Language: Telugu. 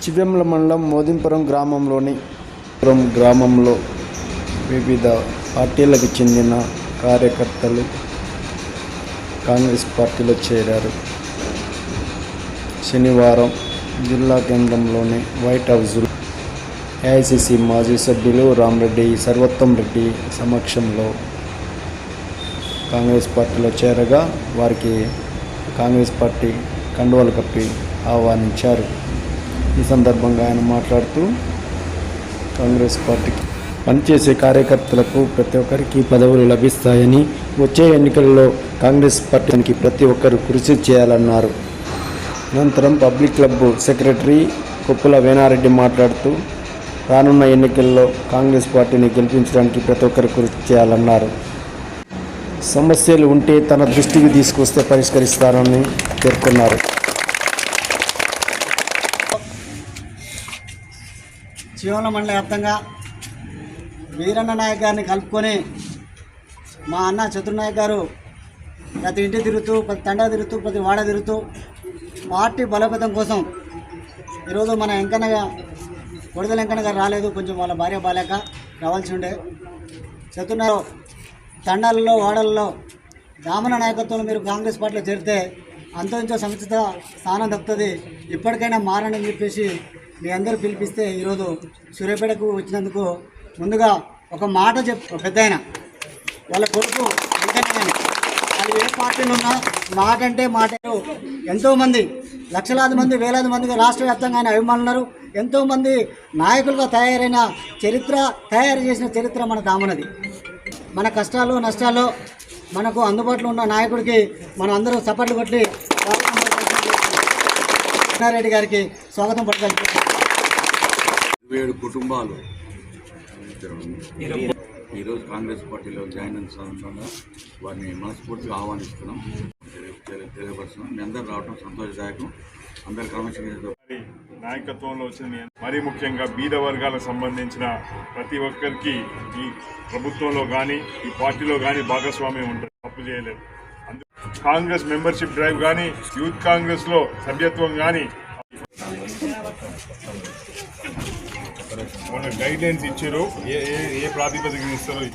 చివ్వెంల మండలం మోదింపురం గ్రామంలో వివిధ పార్టీలకు చెందిన కార్యకర్తలు కాంగ్రెస్ పార్టీలో చేరారు. శనివారం జిల్లా కేంద్రంలోని వైట్ హౌస్లో ఏఐసిసి మాజీ సభ్యులు రామరెడ్డి సర్వోత్తం రెడ్డి సమక్షంలో కాంగ్రెస్ పార్టీలో చేరగా వారికి కాంగ్రెస్ పార్టీ కండువాలు కప్పి ఆహ్వానించారు. ఈ సందర్భంగా ఆయన మాట్లాడుతూ కాంగ్రెస్ పార్టీకి పనిచేసే కార్యకర్తలకు ప్రతి ఒక్కరికి పదవులు లభిస్తాయని, వచ్చే ఎన్నికల్లో కాంగ్రెస్ పార్టీకి ప్రతి ఒక్కరు కృషి చేయాలన్నారు. అనంతరం public club secretary Koppula Venareddy మాట్లాడుతూ రానున్న ఎన్నికల్లో కాంగ్రెస్ పార్టీని గెలిపించడానికి ప్రతి ఒక్కరు కృషి చేయాలన్నారు. సమస్యలు ఉంటే తన దృష్టికి తీసుకొస్తే పరిష్కరిస్తారని పేర్కొన్నారు. చివ్వెంల మండల వ్యాప్తంగా వీరన్న నాయక్ గారిని కలుపుకొని మా అన్న చతుర్నాయక్ గారు ప్రతి ఇంటి తిరుగుతూ, ప్రతి తండా తిరుగుతూ, ప్రతి వాడ తిరుగుతూ పార్టీ బలోపేతం కోసం ఈరోజు మన కొడదల వెంకన్న గారు రాలేదు, కొంచెం వాళ్ళ భార్య బాలేక రావాల్సి ఉండే. చతుర్నాయక్ తండాలలో వాడలలో రామన్న నాయకత్వంలో మీరు కాంగ్రెస్ పార్టీలో చేరితే అంతో ఇంతో సముచిత స్థానం దక్కుతుంది, ఇప్పటికైనా మారని చెప్పేసి మీ అందరూ పిలిపిస్తే ఈరోజు సూర్యాపేటకు వచ్చినందుకు ముందుగా ఒక మాట పెద్ద ఆయన వాళ్ళ కొడుకు వెంకన్న వాళ్ళు ఏ పార్టీలు ఉన్నా మాట అంటే మాట. ఎంతోమంది లక్షలాది మంది వేలాది మందిగా రాష్ట్ర వ్యాప్తంగా ఆయన అభిమానులు ఉన్నారు. ఎంతోమంది నాయకులుగా తయారు చేసిన చరిత్ర మన దామనది. మన కష్టాలు నష్టాల్లో మనకు అందుబాటులో ఉన్న నాయకుడికి మనం అందరూ చప్పట్లు కొట్టి రెడ్డి గారికి స్వాగతం పట్టుకెళ్తాం. 27 కుటుంబాలు ఈరోజు కాంగ్రెస్ పార్టీలో జాయిన్ అయిన సందర్భంగా వారిని మనస్ఫూర్తిగా ఆహ్వానిస్తున్నాం, తెలియపరుస్తున్నాం. మీ అందరూ రావడం సంతోషదాయకం. అందరి క్రమశిక్షణ నాయకత్వంలో వచ్చిన మరీ ముఖ్యంగా బీద వర్గాలకు సంబంధించిన ప్రతి ఒక్కరికి ఈ ప్రభుత్వంలో కానీ ఈ పార్టీలో కానీ భాగస్వామ్యం ఉంటుంది, తప్పు చేయలేదు. కాంగ్రెస్ మెంబర్షిప్ డ్రైవ్ కానీ యూత్ కాంగ్రెస్లో సభ్యత్వం కానీ మన గైడ్ లైన్స్ ఇచ్చారు, ఏ ప్రాతిపదికన ఇస్తారో